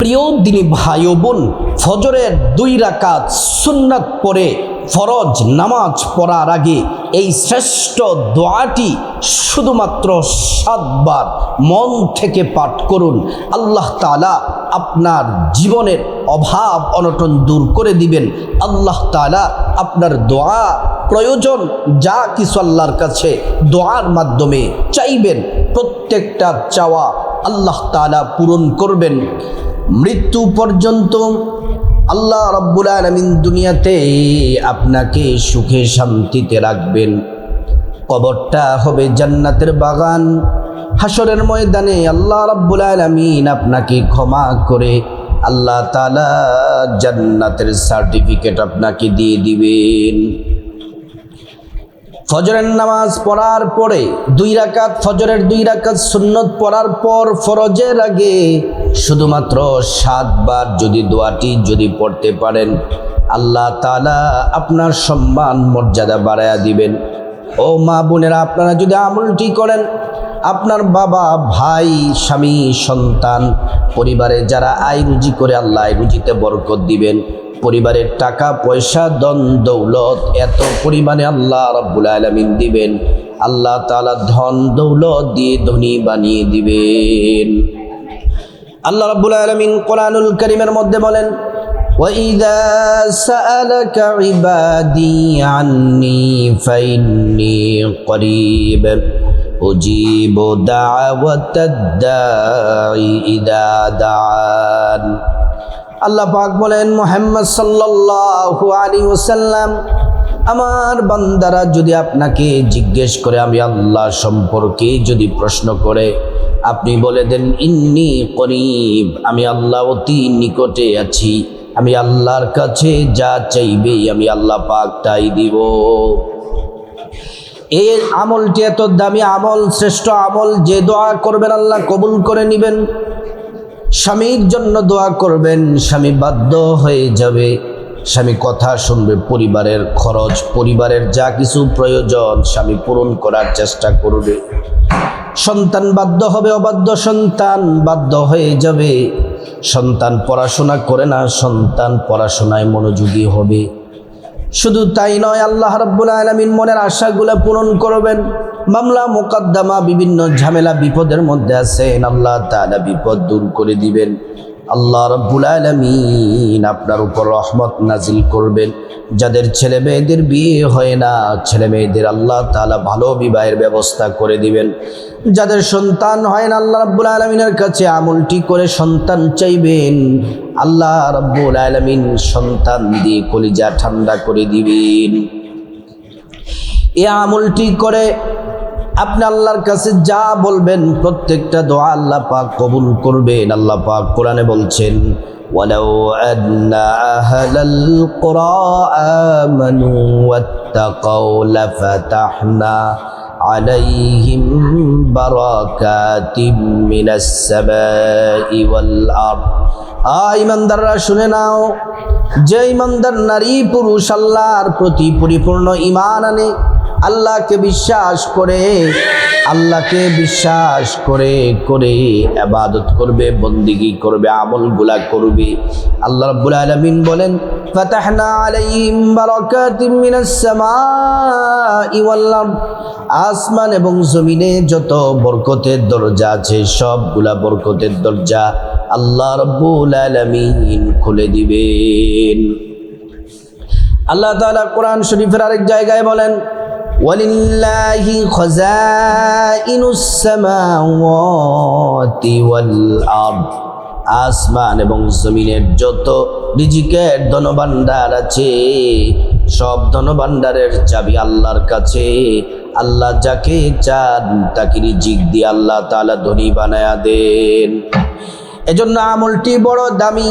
প্রিয় দিনী ভাই ও বোন, ফজরের 2 রাকাত সুন্নাত পড়ে ফরজ নামাজ পড়ার আগে এই শ্রেষ্ঠ দোয়াটি শুধুমাত্র 7 বার মন থেকে পাঠ করুন। আল্লাহ তাআলা আপনার জীবনের অভাব অনটন দূর করে দিবেন। আল্লাহ তাআলা আপনার দোয়া প্রয়োজন যা কিছু আল্লাহর কাছে দোয়ার মাধ্যমে চাইবেন, প্রত্যেকটা চাওয়া আল্লাহ তাআলা পূরণ করবেন। মৃত্যু পর্যন্ত আল্লাহ রাব্বুল আলামিন দুনিয়াতে আপনাকে সুখে শান্তিতে রাখবেন। কবরটা হবে জান্নাতের বাগান। হাসরের ময়দানে আল্লাহ রাব্বুল আলামিন আপনাকে ক্ষমা করে আল্লাহ তাআলা জান্নাতের সার্টিফিকেট আপনাকে দিয়ে দিবেন। ফজরের নামাজ পড়ার পরে 2 রাকাত ফজরের 2 রাকাত সুন্নত পড়ার পর ফরজের আগে শুধুমাত্র 7 বার যদি দোয়াটি যদি পড়তে পারেন, আল্লাহ তাআলা আপনার সম্মান মর্যাদা বাড়ায়া দিবেন। ও মা বোনেরা, আপনারা যদি আমলটি করেন, আপনার বাবা, ভাই, স্বামী, সন্তান, পরিবারে যারা আয় রুজি করে আল্লাহ আয় রুজিতে বরকত দিবেন। পরিবারের টাকা পয়সা ধন দৌলত এত পরিমাণে আল্লাহ রাব্বুল আলামিন দিবেন। আল্লাহ তাআলা ধন দৌলত দিয়ে ধনী বানিয়ে দিবেন। আল্লাহ রাব্বুল আলামিন কোরআনুল কারীমের মধ্যে বলেন, وَإِذَا سَأَلَكَ عِبَادِي عَنِّي فَإِنِّي قَرِيبٌ أُجِيبُ دَعْوَةَ الدَّاعِ إِذَا دَعَانِ। আল্লাহ পাক বলেন, মুহাম্মদ সাল্লাল্লাহু আলাইহি ওয়াসাল্লাম, আমার বান্দারা যদি আপনাকে জিজ্ঞেস করে, আমি আল্লাহ সম্পর্কে যদি প্রশ্ন করে, আপনি বলে দেন ইন্নী করিব, আমি আল্লাহ অতি নিকটে আছি। আমি আল্লাহর কাছে যা চাইবে আমি আল্লাহ পাক তাই দিব। এই আমলটি এত দামি আমল, শ্রেষ্ঠ আমল, যে দোয়া করবেন আল্লাহ কবুল করে নেবেন। স্বামীর জন্য দোয়া করবেন, স্বামী বাধ্য হয়ে যাবে, স্বামী কথা শুনবে, পরিবারের খরচ, পরিবারের যা কিছু প্রয়োজন স্বামী পূরণ করার চেষ্টা করবে। সন্তান বাধ্য হবে, অবাধ্য সন্তান বাধ্য হয়ে যাবে। সন্তান পড়াশোনা করে না, সন্তান পড়াশোনায় মনোযোগী হবে। শুধু তাই নয়, আল্লাহ রাব্বুল আলামিন মনের আশাগুলো পূরণ করবেন। মামলা মোকদ্দমা বিভিন্ন ঝামেলা বিপদের মধ্যে আছেন, আল্লাহ তাআলা বিপদ দূর করে দিবেন। আল্লাহ রাব্বুল আলামিন আপনার উপর রহমত নাজিল করবেন। যাদের ছেলে মেয়েদের বিয়ে হয় না, ছেলে মেয়েদের আল্লাহ তাআলা ভালো বিবাহের ব্যবস্থা করে দিবেন। যাদের সন্তান হয় না, আল্লাহ রাব্বুল আলামিনের কাছে আমলটি করে সন্তান চাইবেন। আল্লাহ রাব্বুল আলামিন সন্তান দিয়ে কলিজা ঠান্ডা করে দিবেন। এই আমলটি করে আপনি আল্লাহর কাছে যা বলবেন প্রত্যেকটা দোয়া আল্লাহ পাক কবুল করবেন। আল্লাহ পাক কোরআনে বলছেন, ওয়ালাউ আন্না আহলাল কুরা আমানু ওয়াত্তাকাউ লাফাতাহনা আলাইহিম বারাকাতিম মিনাস সামাই ওয়াল আরদ। ঈমানদাররা শুনে নাও, যে ঈমানদার নারী পুরুষ আল্লাহর প্রতি পরিপূর্ণ ঈমান আনে, আল্লাহকে বিশ্বাস করে, আল্লাহকে বিশ্বাস করে করে ইবাদত করবে, বন্দেগী করবে, আমলগুলা করবে, আল্লাহ রাব্বুল আলামিন বলেন, ফাতাহনা আলাইহিম বারাকাতিম মিনাস সামাই ওয়াল আরদ। আসমান এবং জমিনে যত বরকতের দরজা আছে সবগুলা বরকতের দরজা আল্লাহ রাব্বুল আলামিন খুলে দিবেন। আল্লাহ তাআলা কোরআন শরীফের আরেক জায়গায় বলেন, ওয়ালিল্লাহি খাযাইনুস সামাওয়াতি ওয়াল আরদ। আসমান এবং জমিনের যত রিজিকের ধনভাণ্ডার আছে সব ধনভাণ্ডারের চাবি আল্লাহর কাছে। আল্লাহ যাকে চান তাকে রিজিক দিয়ে আল্লাহ তাআলা ধনী বানায়া দেন। এজন্য আমলটি বড় দামি।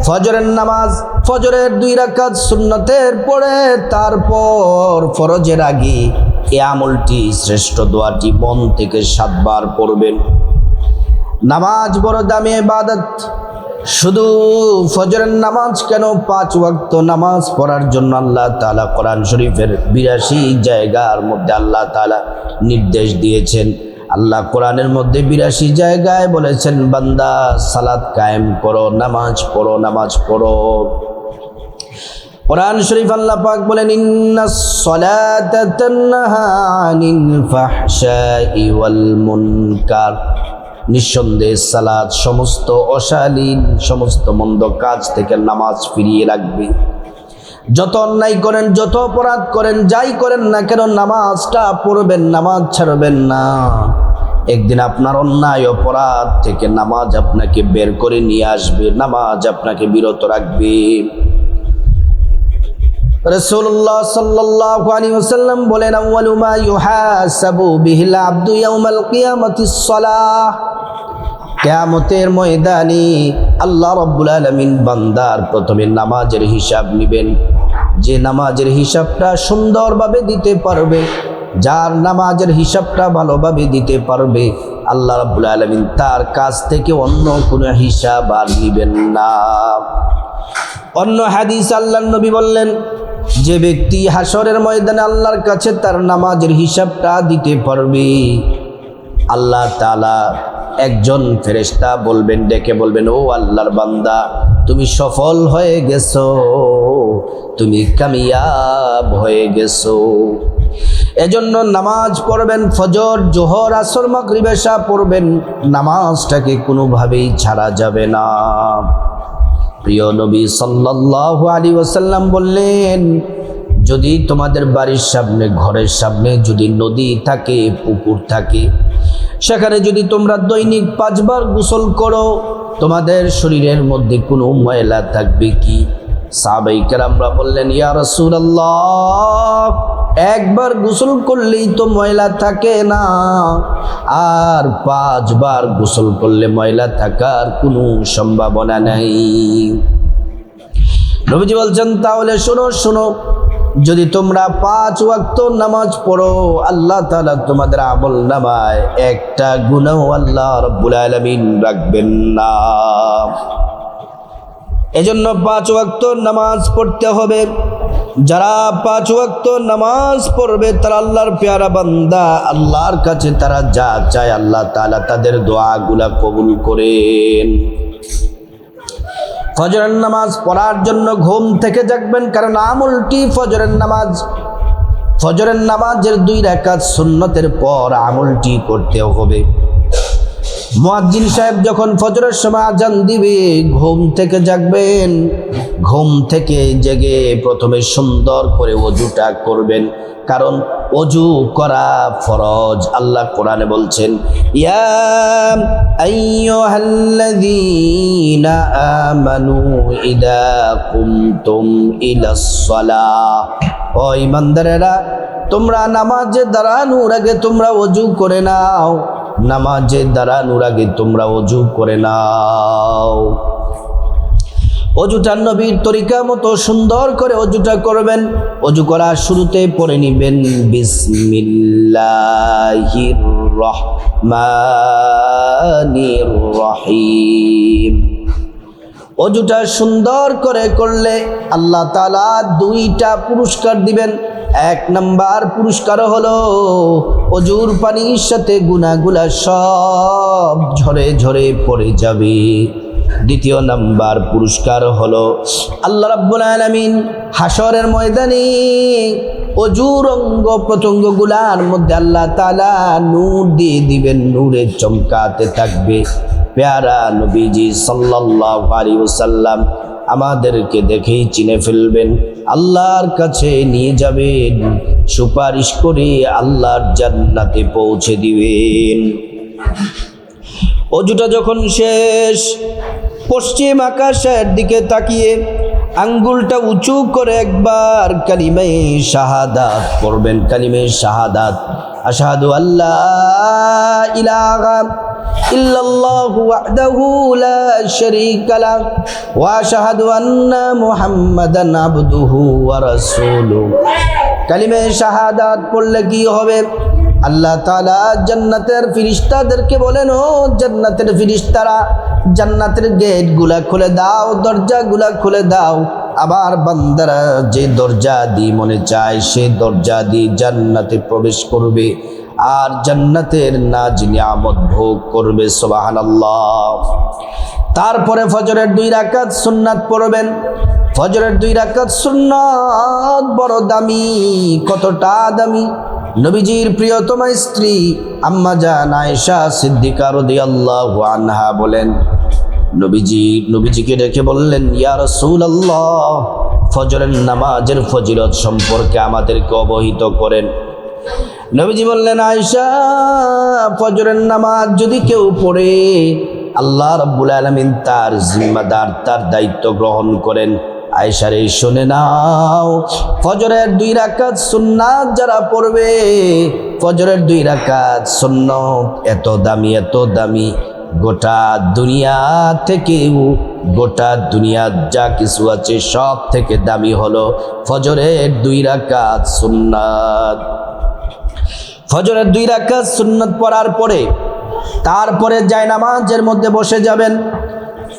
ফজরের নামাজ, ফজরের 2 রাকাত সুন্নতের পরে তারপর ফরজের আগে এই আমলটি, শ্রেষ্ঠ দোয়াটি মন থেকে 7 বার পড়বেন। নামাজ বড় দামি ইবাদত। শুধু ফজরের নামাজ কেন, 5 ওয়াক্ত নামাজ পড়ার জন্য আল্লাহ তাআলা কোরআন শরীফের 82 জায়গার মধ্যে আল্লাহ তাআলা নির্দেশ দিয়েছেন। আল্লাহ কোরআনের মধ্যে ৮২ জায়গায় বলেছেন, বান্দা সালাত কায়েম করো, নামাজ পড়ো, নামাজ পড়ো। কোরআন শরীফ আল্লাহ পাক বলেন, ইন্নাস সালাতা তানহা আনিল ফাহশাই ওয়াল মুনকার, নিঃসন্দেহে সালাত সমস্ত অশালীন, সমস্ত মন্দ কাজ থেকে নামাজ ফিরিয়ে রাখবে। যত অন্যায় করেন, যত অপরাধ করেন, যাই করেন না কেন, নামাজটা পড়বেন, নামাজ ছাড়বেন না। একদিন আপনার অন্যায় অপরাধ থেকে নামাজ আপনাকে বের করে নিয়ে আসবে, নামাজ আপনাকে বিরত রাখবে। রাসূলুল্লাহ সাল্লাল্লাহু আলাইহি ওয়াসাল্লাম বলেন, আউয়ালু মা ইউহাসাবু বিহিল আবদু ইয়াউমাল কিয়ামাতিস সালাহ, কিয়ামতের ময়দানে আল্লাহ রাব্বুল আলামিন বান্দার প্রথমে নামাজের হিসাব নেবেন। যে নামাজের হিসাবটা সুন্দরভাবে দিতে পারবে, যার নামাজের হিসাবটা ভালোভাবে দিতে পারবে, আল্লাহ রাব্বুল আলামিন তার কাছ থেকে অন্য কোনো হিসাব আর নেবেন না। অন্য হাদিস আল্লাহর নবী বললেন, যে ব্যক্তি হাসরের ময়দানে আল্লাহর কাছে তার নামাজের হিসাবটা দিতে পারবে, আল্লাহ তাআলা একজন ফেরেশতা বলবেন, ডেকে বলবেন, ও আল্লাহর বান্দা, তুমি সফল হয়ে গেছো, তুমি কামিয়াব হয়ে গেছো। এজন্য নামাজ পড়বেন, ফজর, জোহর, আসর, মাগরিব, এশা পড়বেন। নামাজটাকে কোনোভাবেই ছাড়া যাবে না। প্রিয় নবী সাল্লাল্লাহু আলাইহি ওয়াসাল্লাম বললেন, যদি তোমাদের বাড়ির সামনে, ঘরের সামনে যদি নদী থাকে, পুকুর থাকে, সেখানে যদি তোমরা দৈনিক 5 বার গোসল করো, তোমাদের শরীরের মধ্যে কোনো ময়লা থাকবে কি? সাহাবায়ে কেরামরা বললেন, ইয়া রাসূলুল্লাহ, একবার গোসল করলেই তো ময়লা থাকে না, আর 5 বার গোসল করলে ময়লা থাকার কোনো সম্ভাবনা নাই। নবীজি বলছেন, তাহলে শোনো শোনো, যদি তোমরা 5 ওয়াক্ত নামাজ পড়ো, আল্লাহ তাআলা তোমাদের আমল নামায় একটা গুনাহ আল্লাহ রাব্বুল আলামিন রাখবেন না। এজন্য 5 ওয়াক্ত নামাজ পড়তে হবে। যারা 5 ওয়াক্ত নামাজ পড়বে, তারা আল্লাহর পেয়ারা বান্দা, আল্লাহর কাছে তারা যা চায় আল্লাহ তাআলা তাদের দোয়াগুলা কবুল করেন। ফজরের নামাজ পড়ার জন্য ঘুম থেকে জাগবেন, কারণ আমলটি ফজরের নামাজ, ফজরের নামাজের 2 রাকাত সুন্নতের পর আমলটি করতে হবে। মুয়াজ্জিন সাহেব যখন ফজরের সময় আজান দিবে, ঘুম থেকে জাগবেন। ঘুম থেকে জেগে প্রথমে সুন্দর করে ওযুটা করবেন, কারণ ওযু করা ফরজ। আল্লাহ কোরআনে বলছেন, ইয়া আইয়ুহাল্লাযীনা আমানু ইযা কুমতুম ইলাস সালাহ, ও ঈমানদারেরা, তোমরা নামাজে দাঁড়ানোর আগে তোমরা ওযু করে নাও, নামাজে দাঁড়ানোর আগে তোমরা ওযু করে নাও। ওযুটা নবীর তরিকা মতো সুন্দর করে ওযুটা করবেন। ওযু করার শুরুতে পড়ে নিবেন, বিসমিল্লাহির রহমানির রহিম। ওযুটা সুন্দর করে করলে আল্লাহ তাআলা 2টা পুরস্কার দিবেন। 1 নাম্বার পুরস্কার হলো ওযুর পানির সাথে গুনাহগুলা সব ঝরে ঝরে পড়ে যাবে। 2য় নাম্বার পুরস্কার হলো আল্লাহ রাব্বুল আলামিন হাসরের ময়দানে ওযুর অঙ্গ প্রত্যঙ্গগুলার মধ্যে আল্লাহ তাআলা নূর দিয়ে দিবেন, নূরে চমকাতে থাকবে। প্যারা নবীজি সাল্লাল্লাহু আলাইহি ওয়াসাল্লাম আমাদেরকে দেখেই চিনে ফেলবেন, আল্লাহর কাছে নিয়ে যাবেন, সুপারিশ করে আল্লাহর জান্নাতে পৌঁছে দিবেন। ওযুটা যখন শেষ, পশ্চিম আকাশের দিকে তাকিয়ে আঙ্গুলটা উঁচু করে একবার কালিমায়ে শাহাদাত পড়বেন। কালিমায়ে শাহাদাত, আশহাদু আল্লা ইলাহা ইল্লাল্লাহু ওয়াহদাহু লা শারীকা লাহ ওয়া আশহাদু আন্না মুহাম্মাদান আবদুহু ওয়া রাসূলুহু। কালিমায়ে শাহাদাত পড়লে কি হবে? আল্লাহ তাআলা জান্নাতের ফেরেশতাদেরকে বলেন, ও জান্নাতের ফেরেশতারা, জান্নাতের গেটগুলা খুলে দাও, দরজাগুলা খুলে দাও। আবার বান্দারা যে দরজা দিয়ে মনে চায় সে দরজা দিয়ে জান্নাতে প্রবেশ করবে। আর জান্নাতের নাজ নিয়ামত ভোগ করবে। সুবহানাল্লাহ। তারপরে ফজরের 2 রাকাত সুন্নাত পড়বেন। ফজরের 2 রাকাত সুন্নাত বড় দামি। কতটা দামি? নবীজির প্রিয়তমা স্ত্রী আম্মা জান আয়েশা সিদ্দিকা রাদিয়াল্লাহু আনহা বলেন, নবীজিকে ডেকে বললেন, ইয়া রাসূলুল্লাহ, ফজরের নামাজের ফজিলত সম্পর্কে আমাদেরকে অবহিত করেন। নবীজি বললেন, আয়েশা, ফজরের নামাজ যদি কেউ পড়ে, আল্লাহ রাব্বুল আলামিন তার জিম্মাদার, তার দায়িত্ব গ্রহণ করেন। আয়েশা রে, শুনে নাও, ফজরের 2 রাকাত সুন্নাত যারা পড়বে, ফজরের 2 রাকাত সুন্নাত এত দামি, এত দামি, গোটা দুনিয়া থেকেও, গোটা দুনিয়া যা কিছু আছে সব থেকে দামি হলো ফজরের 2 রাকাত সুন্নাত। ফজরের 2 রাকাত সুন্নাত পড়ার পরে তারপরে জায়নামাজের মধ্যে বসে যাবেন।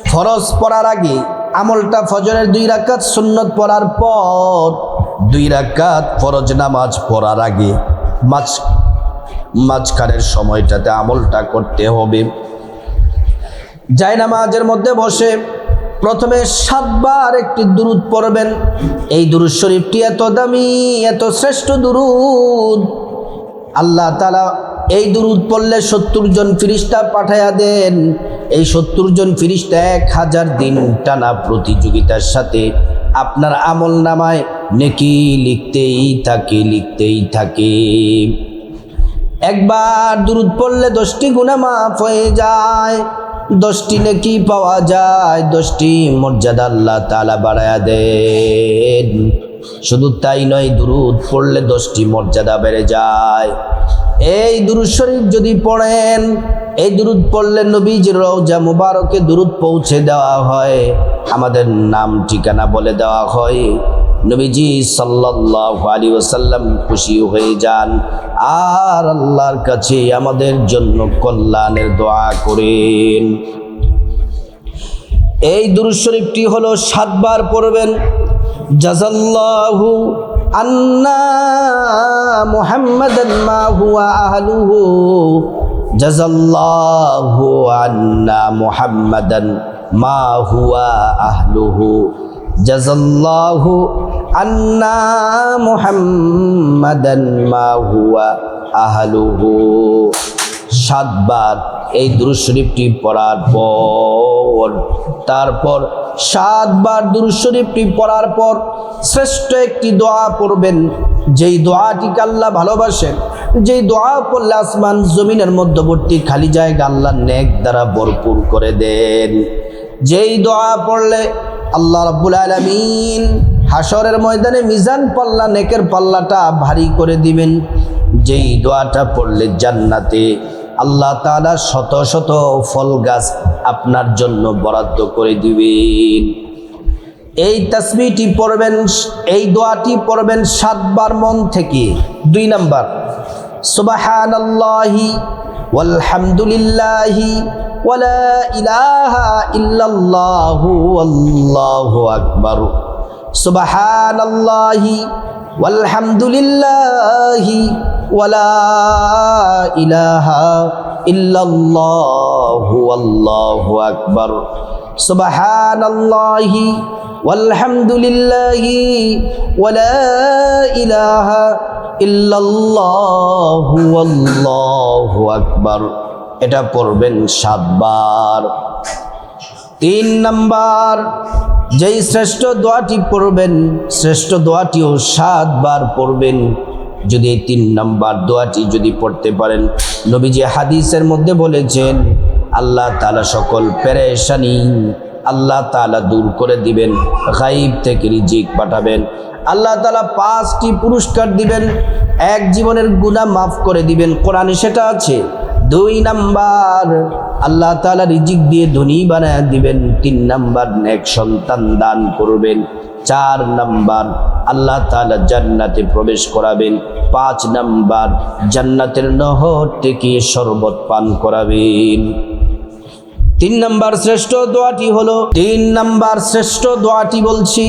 ফরজ পড়ার আগে আমলটা ফজরের 2 রাকাত সুন্নাত পড়ার পর 2 রাকাত ফরজ নামাজ পড়ার আগে মাঝখানের সময়টাতে আমলটা করতে হবে। জায়নামাজের মধ্যে বসে প্রথমে 7 বার একটি দুরূদ পড়বেন। এই দুরূদ শরীফটি এত দামি, এত শ্রেষ্ঠ দুরূদ, আল্লাহ তাআলা এই দুরূদ পড়লে 70 জন ফেরেশতা পাঠায়া দেন। এই 70 জন ফেরেশতা 1000 দিন টানা প্রতিযোগিতার সাথে আপনার আমল নামায় নেকি লিখতেই থাকে। একবার দুরূদ পড়লে 10টি গুনাহ মাফ হয়ে যায়, 10টি নেকি পাওয়া যায়, 10টি মর্যাদা আল্লাহ তাআলা বাড়ায়া দেন। শুধু তাই নয়, দুরূদ পড়লে 10টি মর্যাদা বেড়ে যায়। এই দুরূদ শরীফ যদি পড়েন, এই দুরূদ পড়লে নবীজির রওজা মুবারকে দুরূদ পৌঁছে দেওয়া হয়, আমাদের নাম ঠিকানা বলে দেওয়া হয়। নবীজি সাল্লাল্লাহু আলাইহি ওয়াসাল্লাম খুশি হয়ে যান আর আল্লাহর কাছে আমাদের জন্য কল্যাণের দোয়া করেন। এই দুরূদ শরীফটি হলো 7 বার পড়বেন। জাযাল্লাহু আন্না মুহাম্মাদান মা হুয়া আহলুহু, জাযাল্লাহু আন্না মুহাম্মাদান মা হুয়া আহলুহু, জাযাল্লাহু আন্না মুহাম্মাদান মা হুয়া আহলুহু। 7 বার এই দুরূদ শরীফটি পড়ার পর, তারপর 7 বার দুরূদ শরীফটি পড়ার পর শ্রেষ্ঠ একটি দোয়া পড়বেন, যেই দোয়াটিকে আল্লাহ ভালোবাসেন, যেই দোয়া পড়লে আসমান জমিনের মধ্যবর্তী খালি জায়গা আল্লাহ নেক দ্বারা ভরপুর করে দেন। যেই দোয়া পড়লে আল্লাহ রাব্বুল আলামিন হাসরের ময়দানে মিজান পাল্লা, নেকের পাল্লাটা ভারী করে দিবেন। যেই দোয়াটা পড়লে জান্নাতে আল্লাহ তাআলা শত শত ফল গাছ আপনার জন্য বরাদ্দ করে দিবেন। এই তাসবিহটি পড়বেন, এই দোয়াটি পড়বেন 7 বার মন থেকে। 2 নাম্বার, সুবহানাল্লাহি ওয়ালহামদুলিল্লাহি ওয়ালা ইলাহা ইল্লাল্লাহু আল্লাহু আকবার, সুবহানাল্লাহি ওয়ালহামদুলিল্লাহি ওয়ালা ইলাহা ইল্লাল্লাহু আল্লাহু আকবার, সুবহানাল্লাহি ওয়ালহামদুলিল্লাহি ওয়ালা ইলাহা ইল্লাল্লাহু আল্লাহু আকবার। এটা পড়বেন 7 বার। 3 নাম্বার, যেই শ্রেষ্ঠ দোয়াটি পড়বেন, শ্রেষ্ঠ দোয়াটিও 7 বার পড়বেন। যদি এই 3 নাম্বার দোয়াটি যদি পড়তে পারেন, নবীজি হাদিসের মধ্যে বলেছেন আল্লাহ তাআলা সকল পেরেশানি আল্লাহ তাআলা দূর করে দিবেন, গায়ব থেকে রিজিক পাঠাবেন, আল্লাহ তাআলা 5টি পুরস্কার দিবেন, 1 জীবনের গুনাহ মাফ করে দিবেন, কোরআনে সেটা আছে। 2 নাম্বার, আল্লাহ তাআলা রিজিক দিয়ে ধনী বানায় দিবেন। 3 নাম্বার, নেক সন্তান দান করবেন। 4 নাম্বার, আল্লাহ তাআলা জান্নাতে প্রবেশ করাবেন। 5 নাম্বার, জান্নাতের নহর থেকে শরবত পান করাবেন। 3 নাম্বার শ্রেষ্ঠ দোয়াটি হলো, 3 নাম্বার শ্রেষ্ঠ দোয়াটি বলছি,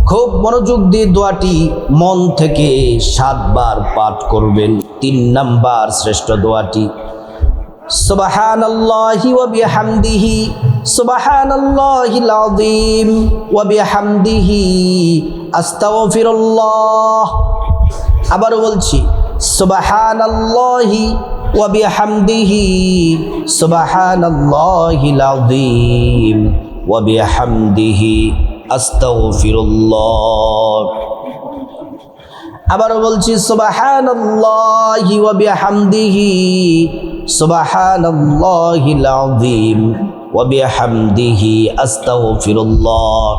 খুব মনোযোগ দিয়ে দোয়াটি মন থেকে 7 বার পাঠ করবেন। 3 নাম্বার শ্রেষ্ঠ দোয়াটি সুবহানাল্লাহি ওয়া বিহামদিহি সুবহানাল্লাহিল আযীম ওয়া বিহামদিহি আস্তাগফিরুল্লাহ। আবারও বলছি সুবহানাল্লাহি ওয়া বিহামদিহি সুবহানাল্লাহিল আযীম ওয়া বিহামদিহি আস্তাগফিরুল্লাহ। আবারও বলছি সুবহানাল্লাহি ওয়া বিহামদিহি সুবহানাল্লাহিল আযীম ওয়া বিহামদিহি আস্তাগফিরুল্লাহ।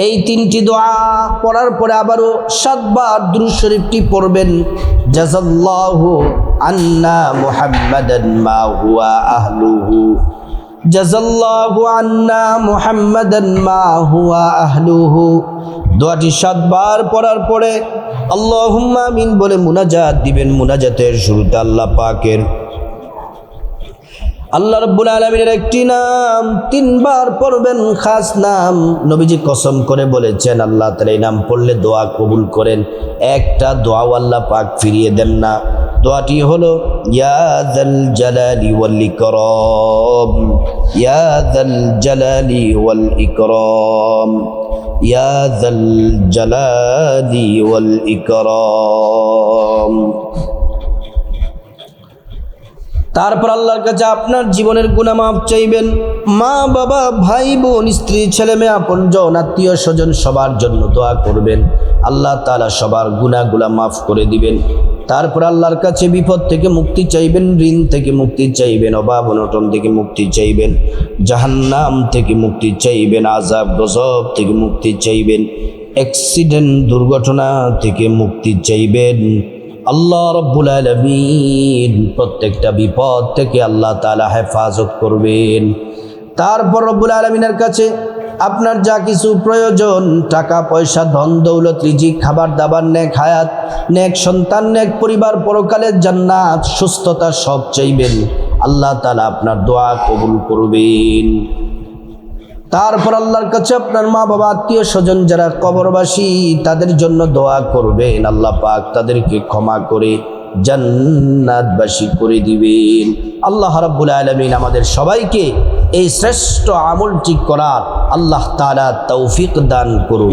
এই 3টি দোয়া পড়ার পরে আবারও 7 বার দুরূদ শরীফটি পড়বেন। জাযাল্লাহু আন্না মুহাম্মাদান মা হুয়া আহলুহু জাযাল্লাহু আন্না মুহাম্মাদান মা হুয়া আহলুহু। দোয়াটি 7 বার পড়ার পরে আল্লাহুম্মা আমিন বলে মুনাজাত দিবেন। মুনাজাতের শুরুতে আল্লাহ পাকের আল্লাহ রাব্বুল আলামিনের একটি নাম 3 বার পড়বেন, খাস নাম। নবীজি কসম করে বলেছেন আল্লাহ তাআলা এই নাম পড়লে দোয়া কবুল করেন, একটা দোয়াও আল্লাহ পাক ফিরিয়ে দেন না। দোয়াটি হলো ইয়া যাল জালালি ওয়াল ইকরাম, ইয়া যাল জালালি ওয়াল ইকরাম, ইয়া যাল জালালি ওয়াল ইকরাম। তারপর আল্লাহর কাছে আপনার জীবনের গুনাহ মাফ চাইবেন। মা বাবা ভাই বোন স্ত্রী ছেলে মেয়ে আপনজন আত্মীয় স্বজন সবার জন্য দোয়া করবেন। আল্লাহ তাআলা সবার গুনাহগুলা মাফ করে দিবেন। তারপর আল্লাহর কাছে বিপদ থেকে মুক্তি চাইবেন, ঋণ থেকে মুক্তি চাইবেন, অভাব অনটন থেকে মুক্তি চাইবেন, জাহান্নাম থেকে মুক্তি চাইবেন, আযাব গজব থেকে মুক্তি চাইবেন, অ্যাক্সিডেন্ট দুর্ঘটনা থেকে মুক্তি চাইবেন। আল্লাহ রাব্বুল আলামিন প্রত্যেকটা বিপদ থেকে আল্লাহ তাআলা হেফাজত করবেন। তারপর রব্বুল আলামিনের কাছে আপনার যা কিছু প্রয়োজন, টাকা পয়সা ধন দৌলত রিজিক খাবার দাবার নেক হায়াত নেক সন্তান নেক পরিবার পরকালের জান্নাত সুস্থতা সব চাইবেন। আল্লাহ তাআলা আপনার দোয়া কবুল করবেন। তারপর আল্লাহর কাছে আপনার মা বাবা আত্মীয় স্বজন যারা কবরবাসী তাদের জন্য দোয়া করবেন। আল্লাহ পাক তাদেরকে ক্ষমা করে জান্নাতবাসী করে দিবেন। আল্লাহ রাব্বুল আলামিন আমাদের সবাইকে এই শ্রেষ্ঠ আমলটি করার আল্লাহ তাআলা তৌফিক দান করুন।